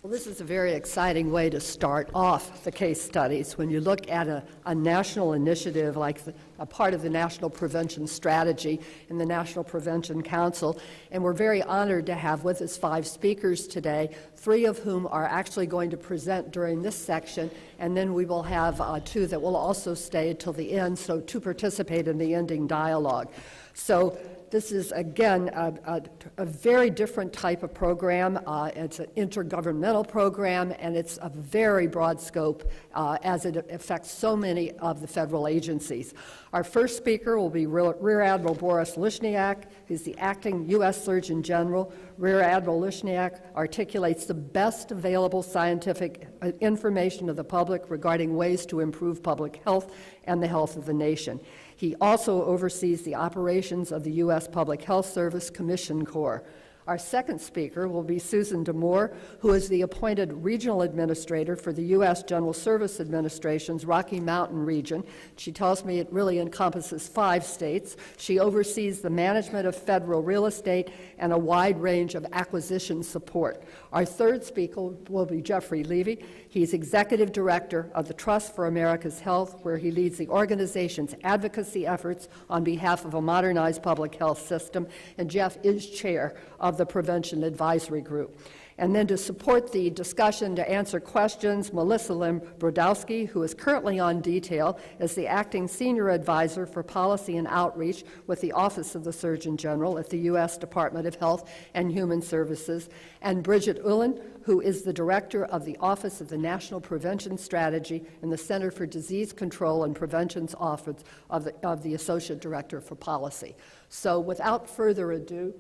Well, this is a very exciting way to start off the case studies. When you look at a national initiative like a part of the National Prevention Strategy in the National Prevention Council, and we're very honored to have with us 5 speakers today, 3 of whom are actually going to present during this section, and then we will have 2 that will also stay till the end, so to participate in the ending dialogue. So this is, again, a very different type of program. It's an intergovernmental program, and it's a very broad scope as it affects so many of the federal agencies. Our first speaker will be Rear Admiral Boris Lushniak. He's the acting U.S. Surgeon General. Rear Admiral Lushniak articulates the best available scientific information to the public regarding ways to improve public health and the health of the nation. He also oversees the operations of the U.S. Public Health Service Commission Corps. Our second speaker will be Susan Damour, who is the appointed regional administrator for the U.S. General Service Administration's Rocky Mountain region. She tells me it really encompasses 5 states. She oversees the management of federal real estate and a wide range of acquisition support. Our third speaker will be Jeffrey Levi. He's executive director of the Trust for America's Health, where he leads the organization's advocacy efforts on behalf of a modernized public health system, and Jeff is chair of the Prevention Advisory Group. And then to support the discussion, to answer questions, Melissa Brodowski, who is currently on detail as the acting senior advisor for policy and outreach with the Office of the Surgeon General at the U.S. Department of Health and Human Services, and Brigette Ulin, who is the director of the Office of the National Prevention Strategy in the Center for Disease Control and Prevention's Office of the Associate Director for Policy. So without further ado,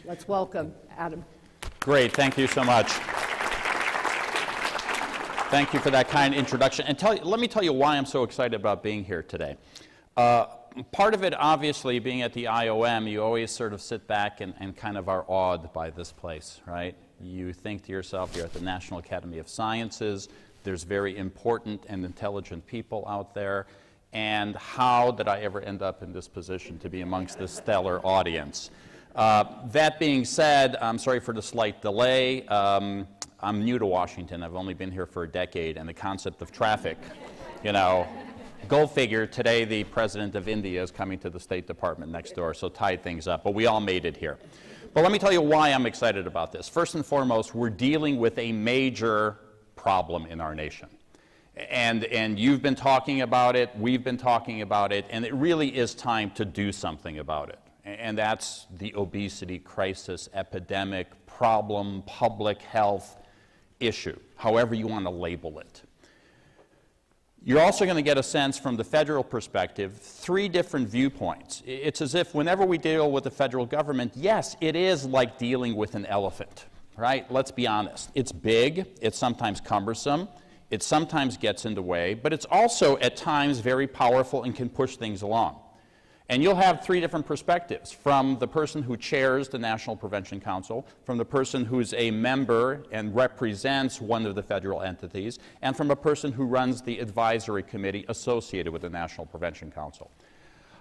let's welcome Adam. Great, thank you so much. Thank you for that kind introduction. And let me tell you why I'm so excited about being here today. Part of it, obviously, being at the IOM, you always sort of sit back and kind of are awed by this place, right? You think to yourself, you're at the National Academy of Sciences, there's very important and intelligent people out there, and how did I ever end up in this position to be amongst this stellar audience? That being said, I'm sorry for the slight delay. I'm new to Washington. I've only been here for a decade, and the concept of traffic, you know, go figure, today the president of India is coming to the State Department next door, so tied things up, but we all made it here. But let me tell you why I'm excited about this. First and foremost, we're dealing with a major problem in our nation. And you've been talking about it, we've been talking about it, and it really is time to do something about it. And that's the obesity crisis, epidemic, problem, public health issue, however you want to label it. You're also going to get a sense from the federal perspective, 3 different viewpoints. It's as if whenever we deal with the federal government, yes, it is like dealing with an elephant, right? Let's be honest. It's big, it's sometimes cumbersome, it sometimes gets in the way, but it's also at times very powerful and can push things along. And you'll have 3 different perspectives, from the person who chairs the National Prevention Council, from the person who's a member and represents one of the federal entities, and from a person who runs the advisory committee associated with the National Prevention Council.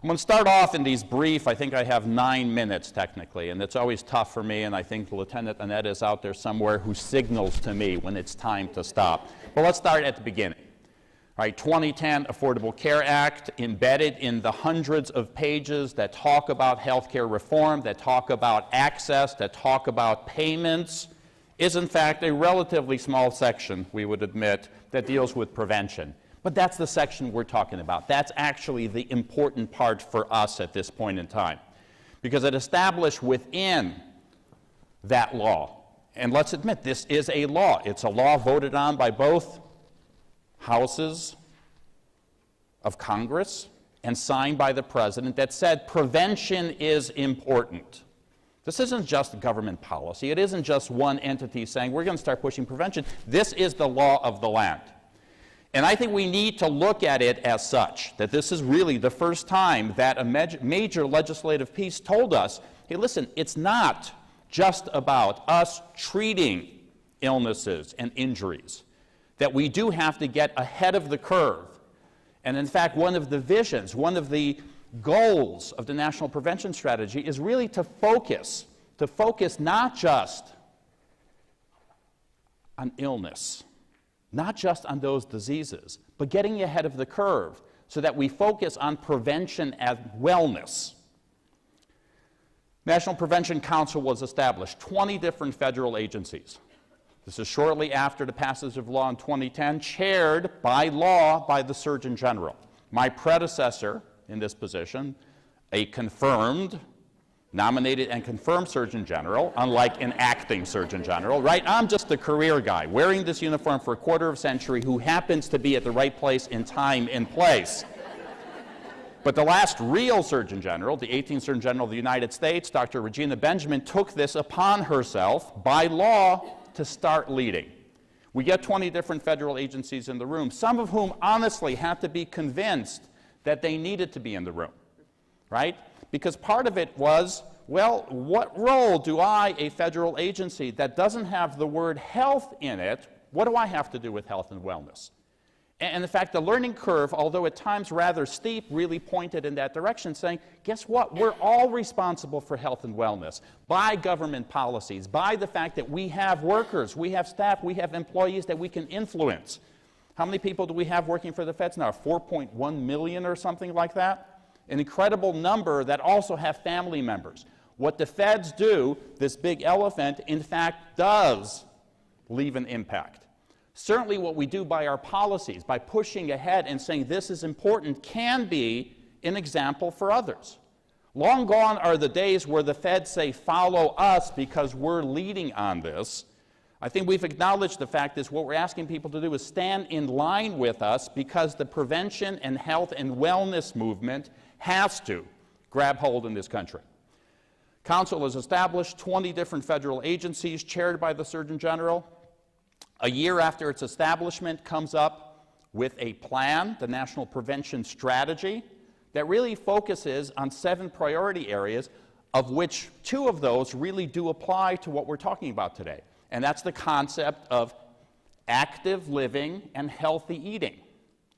I'm going to start off in these brief, I think I have 9 minutes technically, and it's always tough for me, and I think Lieutenant Annette is out there somewhere who signals to me when it's time to stop. But let's start at the beginning. Right, 2010 Affordable Care Act, embedded in the hundreds of pages that talk about healthcare reform, that talk about access, that talk about payments, is in fact a relatively small section, we would admit, that deals with prevention. But that's the section we're talking about. That's actually the important part for us at this point in time, because it established within that law, and let's admit this is a law. It's a law voted on by both houses of Congress and signed by the president, that said prevention is important. This isn't just government policy. It isn't just one entity saying we're going to start pushing prevention. This is the law of the land. And I think we need to look at it as such, that this is really the first time that a major legislative piece told us, hey, listen, it's not just about us treating illnesses and injuries, that we do have to get ahead of the curve. And in fact, one of the visions, one of the goals of the National Prevention Strategy is really to focus not just on illness, not just on those diseases, but getting ahead of the curve so that we focus on prevention as wellness. National Prevention Council was established, 20 different federal agencies. This is shortly after the passage of law in 2010, chaired by law by the Surgeon General. My predecessor in this position, a confirmed, nominated and confirmed Surgeon General, unlike an acting Surgeon General, right? I'm just a career guy wearing this uniform for a quarter of a century who happens to be at the right place in time and place. But the last real Surgeon General, the 18th Surgeon General of the United States, Dr. Regina Benjamin, took this upon herself by law to start leading. We get 20 different federal agencies in the room, some of whom honestly had to be convinced that they needed to be in the room, right? Because part of it was, well, what role do I, a federal agency that doesn't have the word health in it, what do I have to do with health and wellness? And in fact, the learning curve, although at times rather steep, really pointed in that direction, saying, guess what? We're all responsible for health and wellness by government policies, by the fact that we have workers, we have staff, we have employees that we can influence. How many people do we have working for the feds now? 4.1 million or something like that? An incredible number that also have family members. What the feds do, this big elephant, in fact, does leave an impact. Certainly what we do by our policies, by pushing ahead and saying this is important, can be an example for others. Long gone are the days where the feds say, follow us because we're leading on this. I think we've acknowledged the fact is what we're asking people to do is stand in line with us because the prevention and health and wellness movement has to grab hold in this country. Council has established 20 different federal agencies chaired by the Surgeon General. A year after its establishment comes up with a plan, the National Prevention Strategy, that really focuses on 7 priority areas, of which 2 of those really do apply to what we're talking about today. And that's the concept of active living and healthy eating.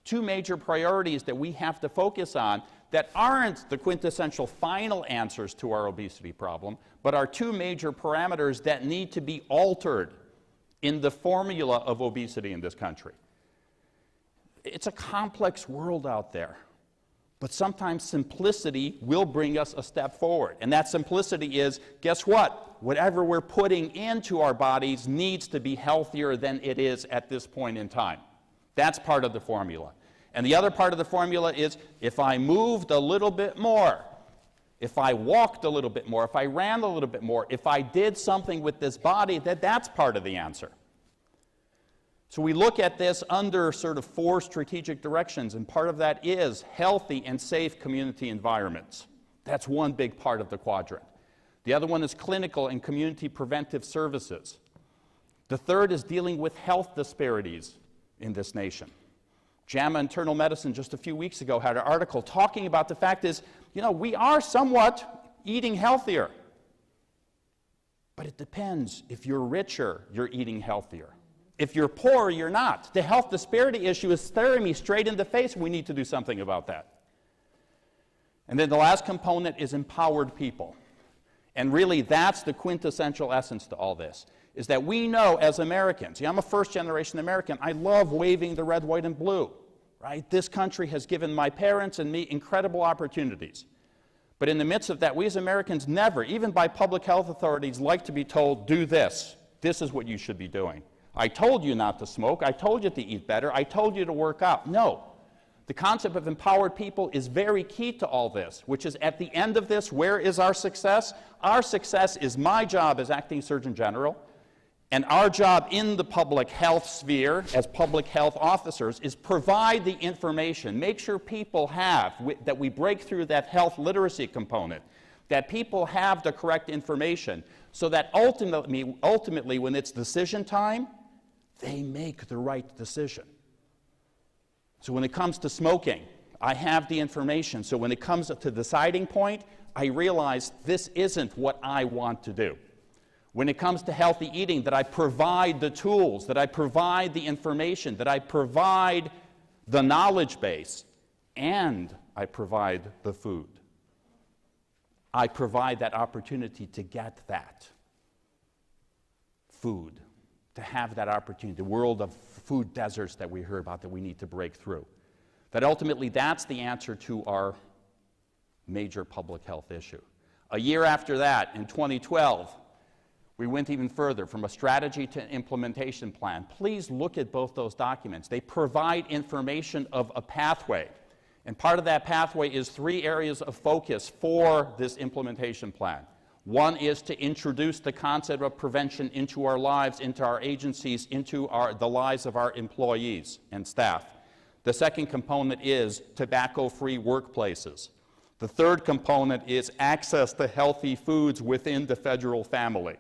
2 major priorities that we have to focus on that aren't the quintessential final answers to our obesity problem, but are 2 major parameters that need to be altered in the formula of obesity in this country. It's a complex world out there, but sometimes simplicity will bring us a step forward. And that simplicity is, guess what? Whatever we're putting into our bodies needs to be healthier than it is at this point in time. That's part of the formula. And the other part of the formula is, if I moved a little bit more, if I walked a little bit more, if I ran a little bit more, if I did something with this body, that's part of the answer. So we look at this under sort of 4 strategic directions, and part of that is healthy and safe community environments. That's one big part of the quadrant. The other one is clinical and community preventive services. The third is dealing with health disparities in this nation. JAMA Internal Medicine just a few weeks ago had an article talking about the fact is, you know, we are somewhat eating healthier. But it depends. If you're richer, you're eating healthier. If you're poor, you're not. The health disparity issue is staring me straight in the face. We need to do something about that. And then the last component is empowered people. And really, that's the quintessential essence to all this, is that we know as Americans, I'm a first-generation American, I love waving the red, white, and blue, right? This country has given my parents and me incredible opportunities. But in the midst of that, we as Americans never, even by public health authorities, like to be told, do this. This is what you should be doing. I told you not to smoke. I told you to eat better. I told you to work out. No. The concept of empowered people is very key to all this, which is at the end of this, where is our success? Our success is my job as acting Surgeon General, and our job in the public health sphere as public health officers is provide the information, make sure people have, that we break through that health literacy component, that people have the correct information, so that ultimately when it's decision time, they make the right decision. So when it comes to smoking, I have the information. So when it comes to the deciding point, I realize this isn't what I want to do. When it comes to healthy eating, that I provide the tools, that I provide the information, that I provide the knowledge base, and I provide the food. I provide that opportunity to get that food, to have that opportunity, the world of food deserts that we heard about that we need to break through. That ultimately that's the answer to our major public health issue. A year after that, in 2012, we went even further, from a strategy to an implementation plan. Please look at both those documents. They provide information of a pathway. And part of that pathway is 3 areas of focus for this implementation plan. One is to introduce the concept of prevention into our lives, into our agencies, into the lives of our employees and staff. The second component is tobacco-free workplaces. The third component is access to healthy foods within the federal family.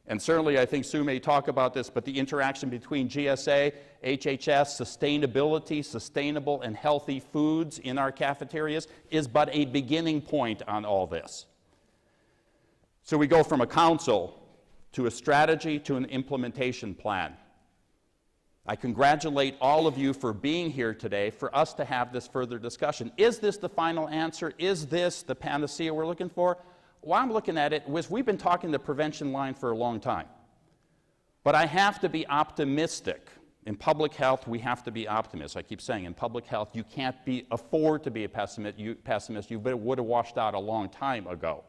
And certainly, I think Sue may talk about this, but the interaction between GSA, HHS, sustainability, sustainable and healthy foods in our cafeterias is but a beginning point on all this. So we go from a council to a strategy to an implementation plan. I congratulate all of you for being here today, for us to have this further discussion. Is this the final answer? Is this the panacea we're looking for? Why I'm looking at it was we've been talking the prevention line for a long time. But I have to be optimistic. In public health, we have to be optimists. I keep saying, in public health, you can't afford to be a pessimist. You would have washed out a long time ago.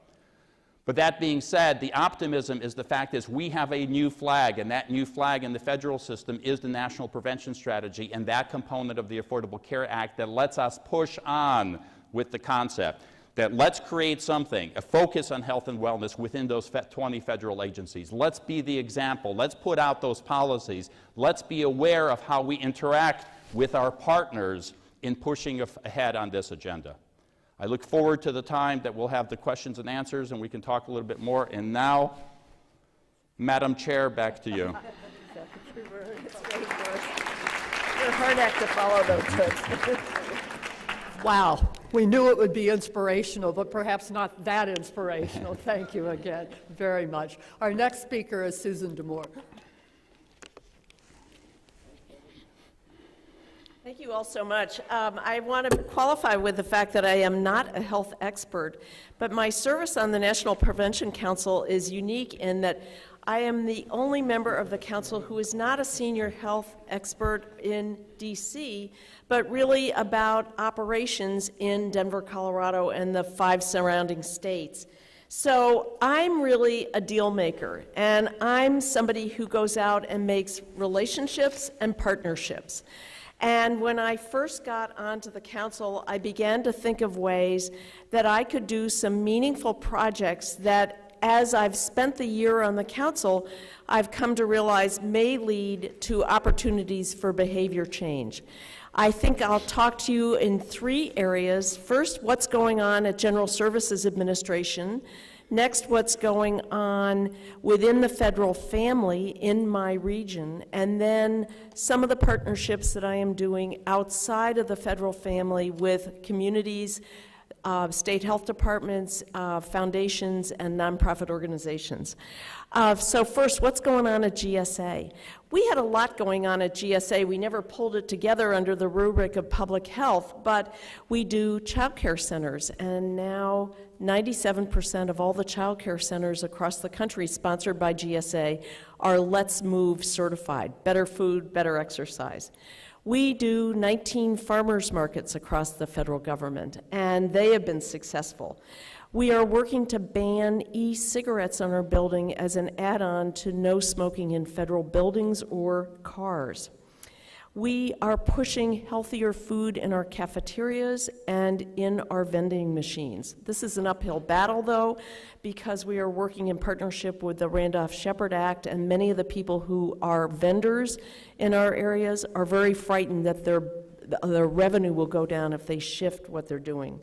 But that being said, the optimism is the fact is we have a new flag, and that new flag in the federal system is the National Prevention Strategy and that component of the Affordable Care Act that lets us push on with the concept that let's create something, a focus on health and wellness within those 20 federal agencies. Let's be the example. Let's put out those policies. Let's be aware of how we interact with our partners in pushing ahead on this agenda. I look forward to the time that we'll have the questions and answers and we can talk a little bit more. And now, Madam Chair, back to you. You're a hard act to follow those tips. Wow, we knew it would be inspirational, but perhaps not that inspirational. Thank you again very much. Our next speaker is Susan Damour. Thank you all so much. I want to qualify with the fact that I am not a health expert, but my service on the National Prevention Council is unique in that I am the only member of the council who is not a senior health expert in DC, but really about operations in Denver, Colorado, and the 5 surrounding states. So I'm really a deal maker, and I'm somebody who goes out and makes relationships and partnerships. And when I first got onto the council, I began to think of ways that I could do some meaningful projects that, as I've spent the year on the council, I've come to realize may lead to opportunities for behavior change. I think I'll talk to you in 3 areas. First, what's going on at General Services Administration. Next, what's going on within the federal family in my region, and then some of the partnerships that I am doing outside of the federal family with communities, state health departments, foundations, and nonprofit organizations. So first, what's going on at GSA? We had a lot going on at GSA. We never pulled it together under the rubric of public health, but we do child care centers, and now 97% of all the child care centers across the country sponsored by GSA are Let's Move certified, better food, better exercise. We do 19 farmers markets across the federal government, and they have been successful. We are working to ban e-cigarettes on our building as an add-on to no smoking in federal buildings or cars. We are pushing healthier food in our cafeterias and in our vending machines. This is an uphill battle, though, because we are working in partnership with the Randolph-Shepard Act, and many of the people who are vendors in our areas are very frightened that their revenue will go down if they shift what they're doing.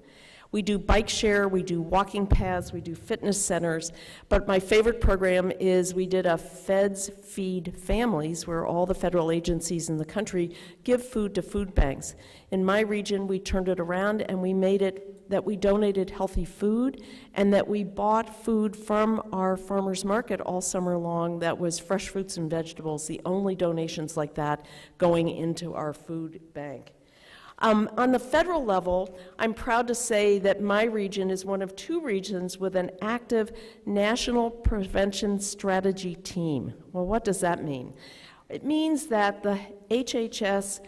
We do bike share, we do walking paths, we do fitness centers, but my favorite program is we did a Feds Feed Families, where all the federal agencies in the country give food to food banks. In my region, we turned it around and we made it that we donated healthy food and that we bought food from our farmers market all summer long that was fresh fruits and vegetables, the only donations like that going into our food bank. On the federal level, I'm proud to say that my region is one of 2 regions with an active national prevention strategy team. Well, what does that mean? It means that the HHS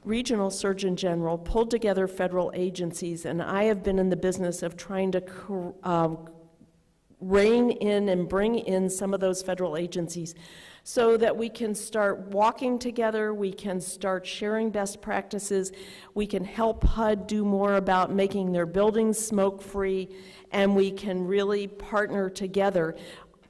Regional Surgeon General pulled together federal agencies, and I have been in the business of trying to rein in and bring in some of those federal agencies so that we can start walking together, we can start sharing best practices, we can help HUD do more about making their buildings smoke-free, and we can really partner together.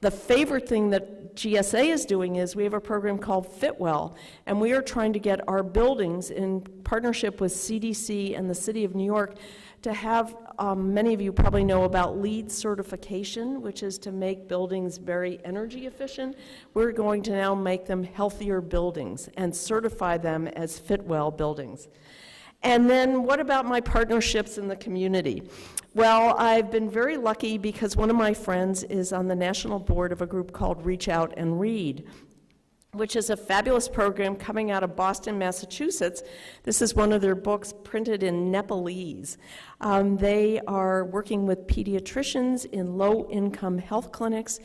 The favorite thing that GSA is doing is we have a program called Fitwell, and we are trying to get our buildings in partnership with CDC and the City of New York to have, many of you probably know about LEED certification, which is to make buildings very energy efficient. We're going to now make them healthier buildings and certify them as Fitwell buildings. And then what about my partnerships in the community? Well, I've been very lucky because one of my friends is on the national board of a group called Reach Out and Read, which is a fabulous program coming out of Boston, Massachusetts. This is one of their books printed in Nepalese. They are working with pediatricians in low-income health clinics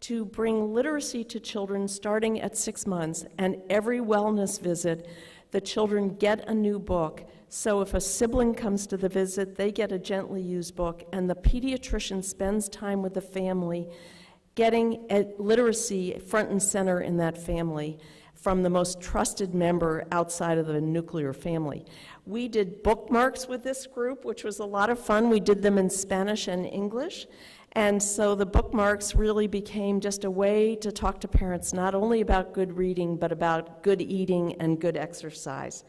to bring literacy to children starting at 6 months, and every wellness visit, the children get a new book. So if a sibling comes to the visit, they get a gently used book, and the pediatrician spends time with the family getting literacy front and center in that family from the most trusted member outside of the nuclear family. We did bookmarks with this group, which was a lot of fun. We did them in Spanish and English. And so the bookmarks really became just a way to talk to parents, not only about good reading, but about good eating and good exercise.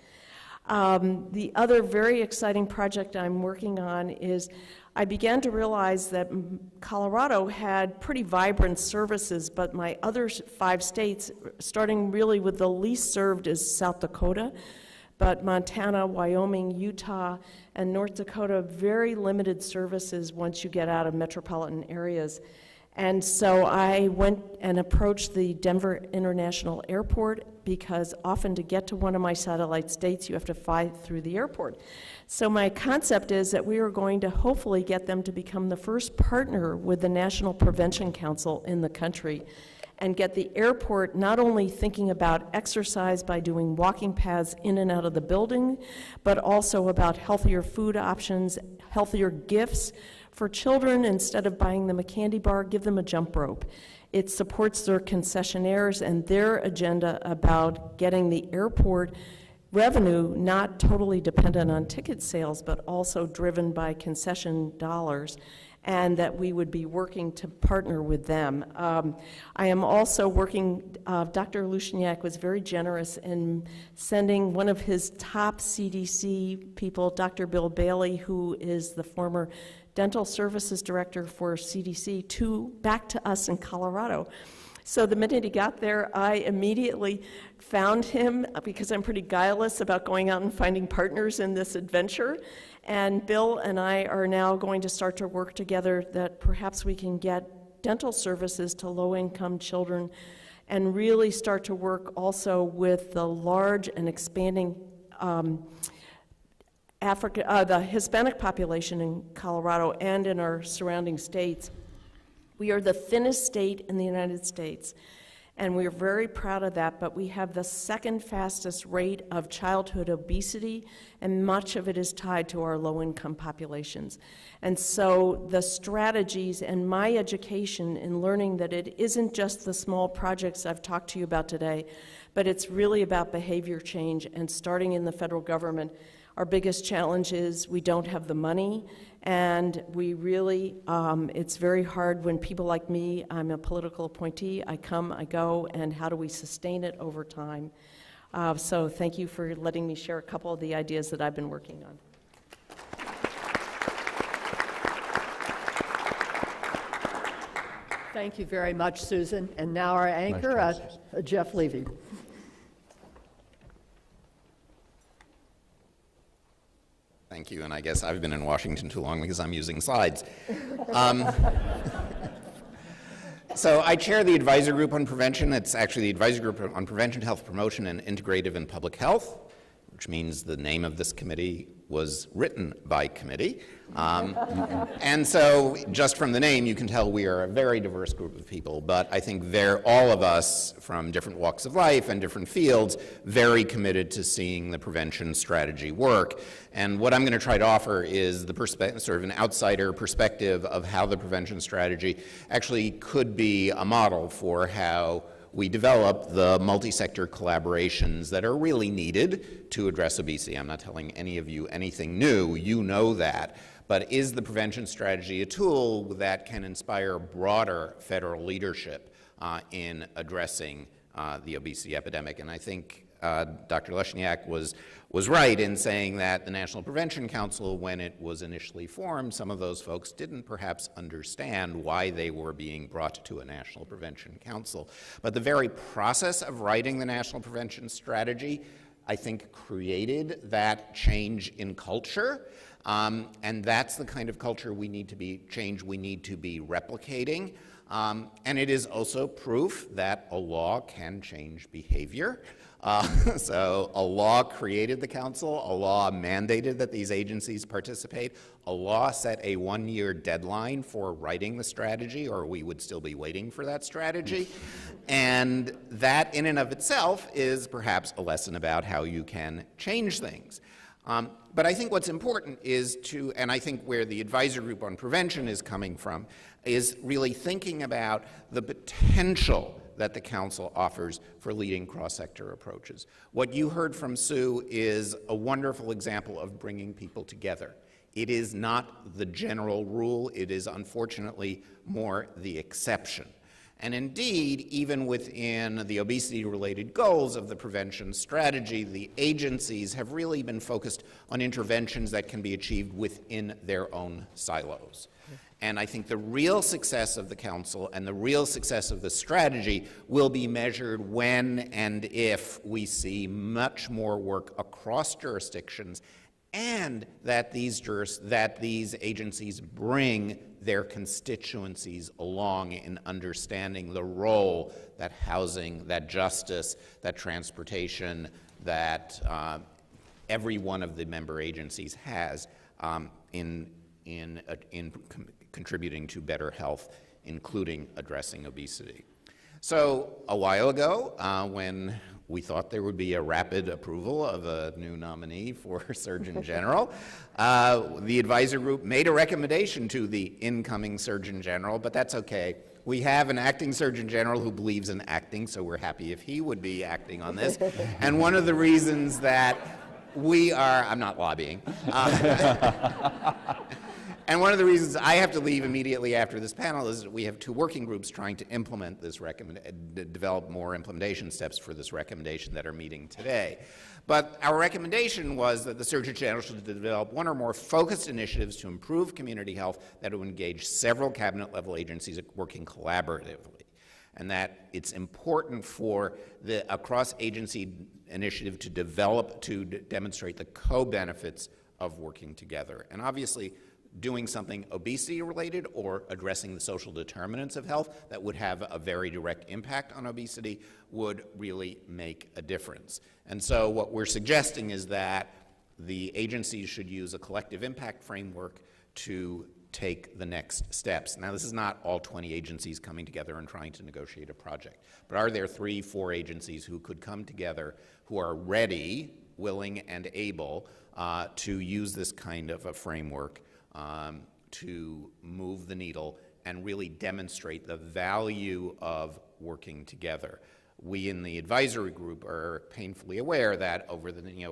The other very exciting project I'm working on is I began to realize that Colorado had pretty vibrant services, but my other 5 states, starting really with the least served is South Dakota, but Montana, Wyoming, Utah, and North Dakota, very limited services once you get out of metropolitan areas. And so I went and approached the Denver International Airport because often to get to one of my satellite states, you have to fly through the airport. So my concept is that we are going to hopefully get them to become the first partner with the National Prevention Council in the country and get the airport not only thinking about exercise by doing walking paths in and out of the building, but also about healthier food options, healthier gifts. For children, instead of buying them a candy bar, give them a jump rope. It supports their concessionaires and their agenda about getting the airport revenue not totally dependent on ticket sales, but also driven by concession dollars, and that we would be working to partner with them. I am also working, Dr. Lushniak was very generous in sending one of his top CDC people, Dr. Bill Bailey, who is the former dental services director for CDC, back to us in Colorado. So the minute he got there, I immediately found him because I'm pretty guileless about going out and finding partners in this adventure. And Bill and I are now going to start to work together that perhaps we can get dental services to low-income children and really start to work also with the large and expanding the Hispanic population in Colorado and in our surrounding states. We are the thinnest state in the United States, and we're very proud of that, but we have the second fastest rate of childhood obesity, and much of it is tied to our low-income populations. And so the strategies and my education in learning that it isn't just the small projects I've talked to you about today, but it's really about behavior change and starting in the federal government. Our biggest challenge is we don't have the money, and we really, it's very hard when people like me, I'm a political appointee, I come, I go, and how do we sustain it over time? So thank you for letting me share a couple of the ideas that I've been working on. Thank you very much, Susan. And now our anchor, Jeff Levy. Thank you, and I guess I've been in Washington too long because I'm using slides. So I chair the advisor group on prevention. It's actually the advisor group on prevention, health promotion, and integrative and public health. which means the name of this committee was written by committee. And so just from the name, you can tell we are a very diverse group of people, but I think all of us from different walks of life and different fields, very committed to seeing the prevention strategy work. And what I'm going to try to offer is the sort of an outsider perspective of how the prevention strategy actually could be a model for how we develop the multi-sector collaborations that are really needed to address obesity. I'm not telling any of you anything new, you know that. But is the prevention strategy a tool that can inspire broader federal leadership in addressing the obesity epidemic? And I think Dr. Lushniak was right in saying that the National Prevention Council, when it was initially formed, some of those folks didn't perhaps understand why they were being brought to a National Prevention Council. But the very process of writing the National Prevention Strategy, I think, created that change in culture. And that's the kind of culture we need to be replicating. And it is also proof that a law can change behavior. So a law created the council, a law mandated that these agencies participate, a law set a one-year deadline for writing the strategy, or we would still be waiting for that strategy. And that in and of itself is perhaps a lesson about how you can change things. But I think what's important is and I think where the advisor group on prevention is coming from, is really thinking about the potential that the council offers for leading cross-sector approaches. What you heard from Sue is a wonderful example of bringing people together. It is not the general rule, it is unfortunately more the exception. And indeed, even within the obesity-related goals of the prevention strategy, the agencies have really been focused on interventions that can be achieved within their own silos. And I think the real success of the council and the real success of the strategy will be measured when and if we see much more work across jurisdictions, and that these agencies bring their constituencies along in understanding the role that housing, that justice, that transportation, that every one of the member agencies has in contributing to better health, including addressing obesity. So a while ago, when we thought there would be a rapid approval of a new nominee for Surgeon General, the advisor group made a recommendation to the incoming Surgeon General, but that's okay. We have an acting Surgeon General who believes in acting, so we're happy if he would be acting on this. And one of the reasons that I'm not lobbying. And one of the reasons I have to leave immediately after this panel is that we have two working groups trying to implement this develop more implementation steps for this recommendation that are meeting today. But our recommendation was that the Surgeon General should develop one or more focused initiatives to improve community health that would engage several cabinet-level agencies working collaboratively, and that it's important for a cross-agency initiative to demonstrate the co-benefits of working together. And obviously, doing something obesity-related or addressing the social determinants of health that would have a very direct impact on obesity would really make a difference. And so what we're suggesting is that the agencies should use a collective impact framework to take the next steps. Now, this is not all 20 agencies coming together and trying to negotiate a project, but are there 3, 4 agencies who could come together who are ready, willing, and able to use this kind of a framework to move the needle and really demonstrate the value of working together. We in the advisory group are painfully aware that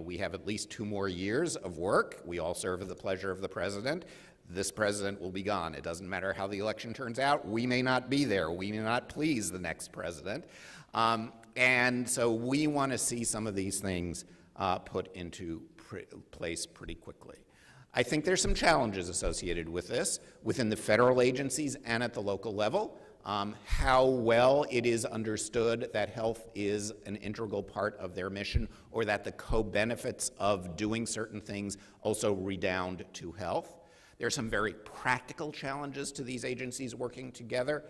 we have at least 2 more years of work. We all serve at the pleasure of the president. This president will be gone. It doesn't matter how the election turns out. We may not be there. We may not please the next president. And so we want to see some of these things put into place pretty quickly. I think there's some challenges associated with this within the federal agencies and at the local level. How well it is understood that health is an integral part of their mission, or that the co-benefits of doing certain things also redound to health. There are some very practical challenges to these agencies working together.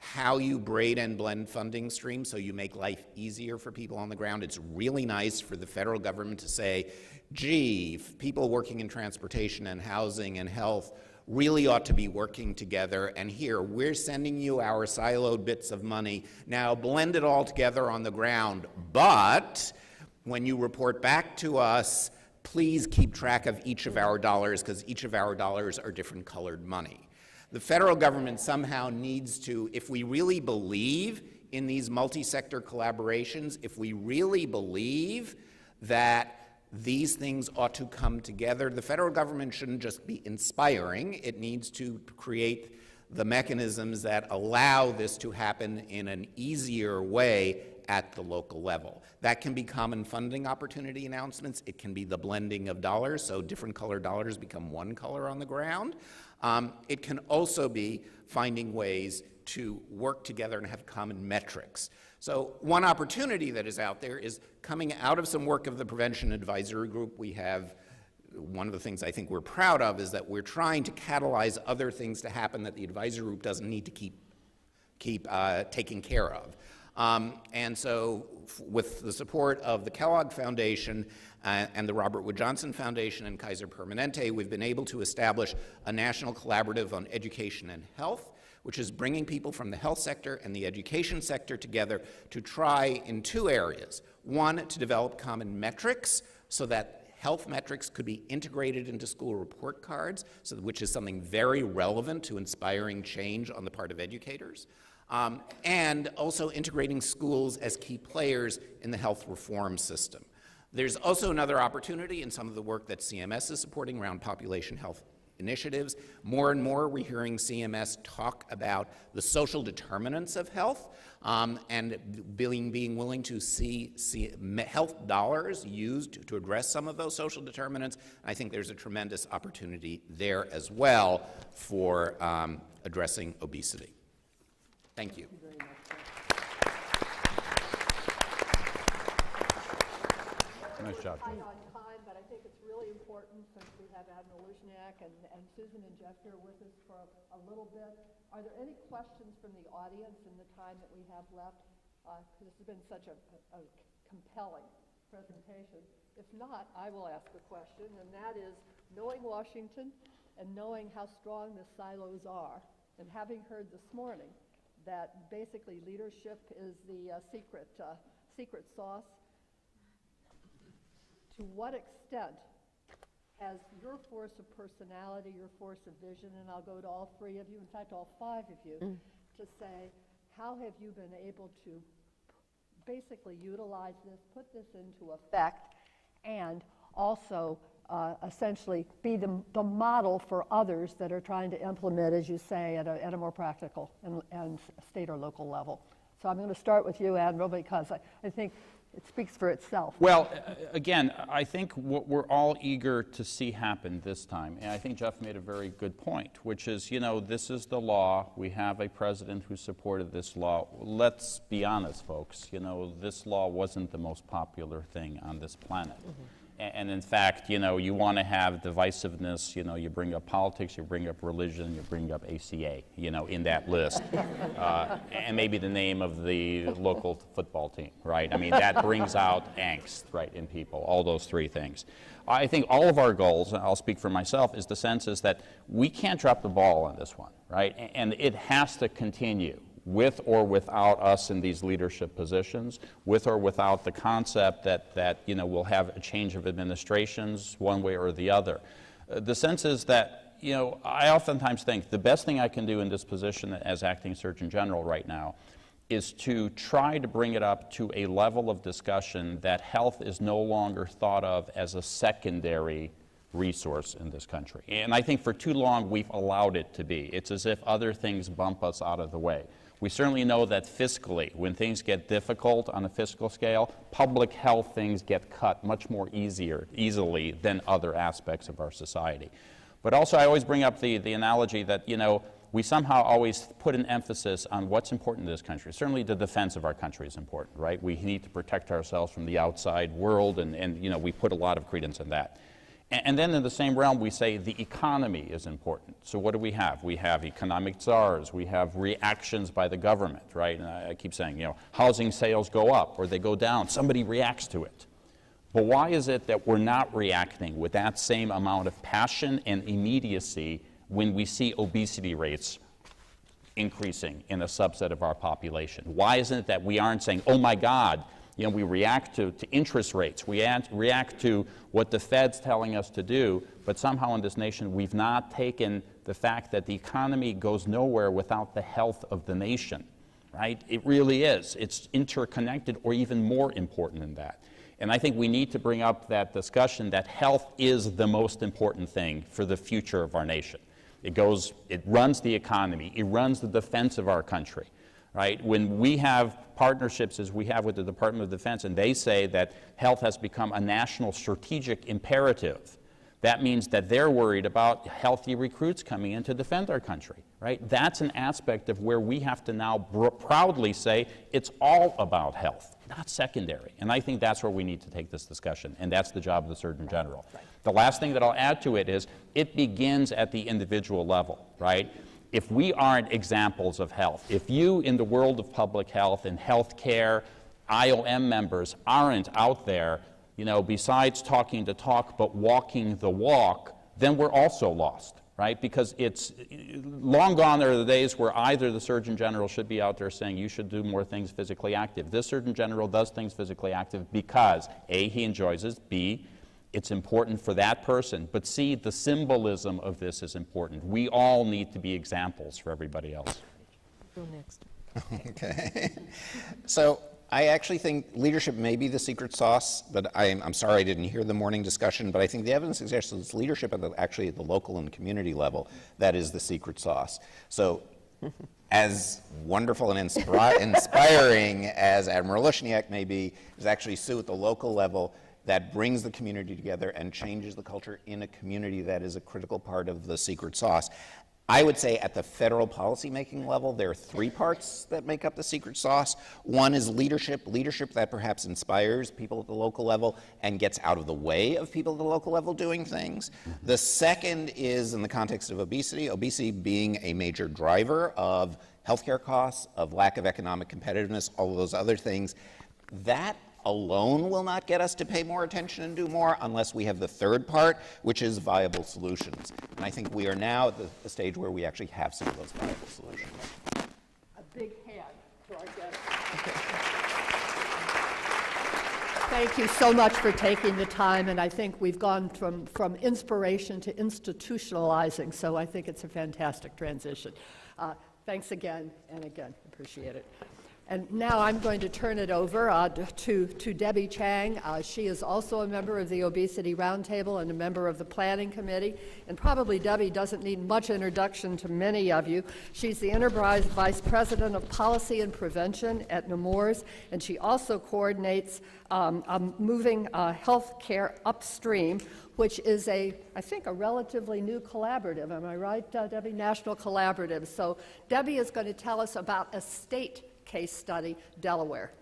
how you braid and blend funding streams so you make life easier for people on the ground. It's really nice for the federal government to say, gee, people working in transportation and housing and health really ought to be working together, and here, we're sending you our siloed bits of money. Now blend it all together on the ground, but when you report back to us, please keep track of each of our dollars, because each of our dollars are different colored money. The federal government somehow needs to, if we really believe in these multi-sector collaborations, if we really believe that these things ought to come together, the federal government shouldn't just be inspiring, it needs to create the mechanisms that allow this to happen in an easier way at the local level. That can be common funding opportunity announcements. It can be the blending of dollars, so different colored dollars become one color on the ground. It can also be finding ways to work together and have common metrics. So one opportunity that is out there is coming out of some work of the Prevention Advisory Group. We have, one of the things I think we're proud of is that we're trying to catalyze other things to happen that the advisory group doesn't need to keep taking care of. And so with the support of the Kellogg Foundation and the Robert Wood Johnson Foundation and Kaiser Permanente, we've been able to establish a national collaborative on education and health, which is bringing people from the health sector and the education sector together to try in two areas. One, to develop common metrics so that health metrics could be integrated into school report cards, which is something very relevant to inspiring change on the part of educators. And also integrating schools as key players in the health reform system. There's also another opportunity in some of the work that CMS is supporting around population health initiatives. More and more we're hearing CMS talk about the social determinants of health and being willing to see health dollars used to address some of those social determinants. I think there's a tremendous opportunity there as well for addressing obesity. Thank you. Nice job. On time, but I think it's really important since we have Admiral Lushniak and Susan and Jeff here with us for a little bit. Are there any questions from the audience in the time that we have left? This has been such a compelling presentation. If not, I will ask a question, and that is, knowing Washington and knowing how strong the silos are, and having heard this morning that basically leadership is the secret sauce, to what extent has your force of personality, your force of vision, and I'll go to all three of you, in fact all five of you, to say, how have you been able to basically utilize this, put this into effect, and also essentially be the model for others that are trying to implement, as you say, at a more practical and state or local level. So I'm going to start with you, Admiral, because I think it speaks for itself. Well, again, I think what we're all eager to see happen this time, and I think Jeff made a very good point, which is, you know, this is the law. We have a president who supported this law. Let's be honest, folks. You know, this law wasn't the most popular thing on this planet. And in fact, you know, you want to have divisiveness, you know, you bring up politics, you bring up religion, you bring up ACA, you know, in that list. And maybe the name of the local football team, right? I mean, that brings out angst, right, in people, all those three things. I think all of our goals, and I'll speak for myself, is the sense is that we can't drop the ball on this one, right? And it has to continue, with or without us in these leadership positions, with or without the concept that you know, we'll have a change of administrations one way or the other. The sense is that, you know, I oftentimes think the best thing I can do in this position as acting Surgeon General right now is to try to bring it up to a level of discussion that health is no longer thought of as a secondary resource in this country. And I think for too long we've allowed it to be. It's as if other things bump us out of the way. We certainly know that fiscally, when things get difficult on a fiscal scale, public health things get cut much more easily than other aspects of our society. But also I always bring up the analogy that, you know, we somehow always put an emphasis on what's important in this country. Certainly the defense of our country is important, right? We need to protect ourselves from the outside world, and you know, we put a lot of credence in that. And then in the same realm, we say the economy is important. So what do we have? We have economic czars. We have reactions by the government, right? And I keep saying, you know, housing sales go up or they go down. Somebody reacts to it. But why is it that we're not reacting with that same amount of passion and immediacy when we see obesity rates increasing in a subset of our population? Why isn't it that we aren't saying, oh my God, you know, we react to interest rates, we react to what the Fed's telling us to do, but somehow in this nation we've not taken the fact that the economy goes nowhere without the health of the nation, right? It really is. It's interconnected, or even more important than that. And I think we need to bring up that discussion that health is the most important thing for the future of our nation. It runs the economy, it runs the defense of our country, right? When we have partnerships as we have with the Department of Defense, and they say that health has become a national strategic imperative, that means that they're worried about healthy recruits coming in to defend our country, right? That's an aspect of where we have to now proudly say it's all about health, not secondary. And I think that's where we need to take this discussion, and that's the job of the Surgeon General. Right. The last thing that I'll add to it is it begins at the individual level, right? If we aren't examples of health, if you in the world of public health and health care, IOM members aren't out there, you know, besides talking the talk but walking the walk, then we're also lost, right? Because it's long gone are the days where either the Surgeon General should be out there saying you should do more things physically active. This Surgeon General does things physically active because A, he enjoys it, B, it's important for that person, but C, the symbolism of this is important. We all need to be examples for everybody else. Go next. Okay. So I actually think leadership may be the secret sauce, but I'm sorry I didn't hear the morning discussion, but I think the evidence suggests it's leadership actually at the local and community level that is the secret sauce. So as wonderful and inspiring as Admiral Lushniak may be, is actually Sue at the local level that brings the community together and changes the culture in a community that is a critical part of the secret sauce. I would say at the federal policymaking level, there are three parts that make up the secret sauce. One is leadership that perhaps inspires people at the local level and gets out of the way of people at the local level doing things. The second is in the context of obesity being a major driver of healthcare costs, of lack of economic competitiveness, all of those other things. That alone will not get us to pay more attention and do more unless we have the third part, which is viable solutions. And I think we are now at the stage where we actually have some of those viable solutions. A big hand to our guests. Thank you so much for taking the time, and I think we've gone from inspiration to institutionalizing, so I think it's a fantastic transition. Thanks again and again. Appreciate it. And now I'm going to turn it over to Debbie Chang. She is also a member of the Obesity Roundtable and a member of the Planning Committee. And probably Debbie doesn't need much introduction to many of you. She's the Enterprise Vice President of Policy and Prevention at Damour, and she also coordinates moving health care upstream, which is I think, a relatively new collaborative. Am I right, Debbie? National collaborative. So Debbie is going to tell us about a state case study, Delaware.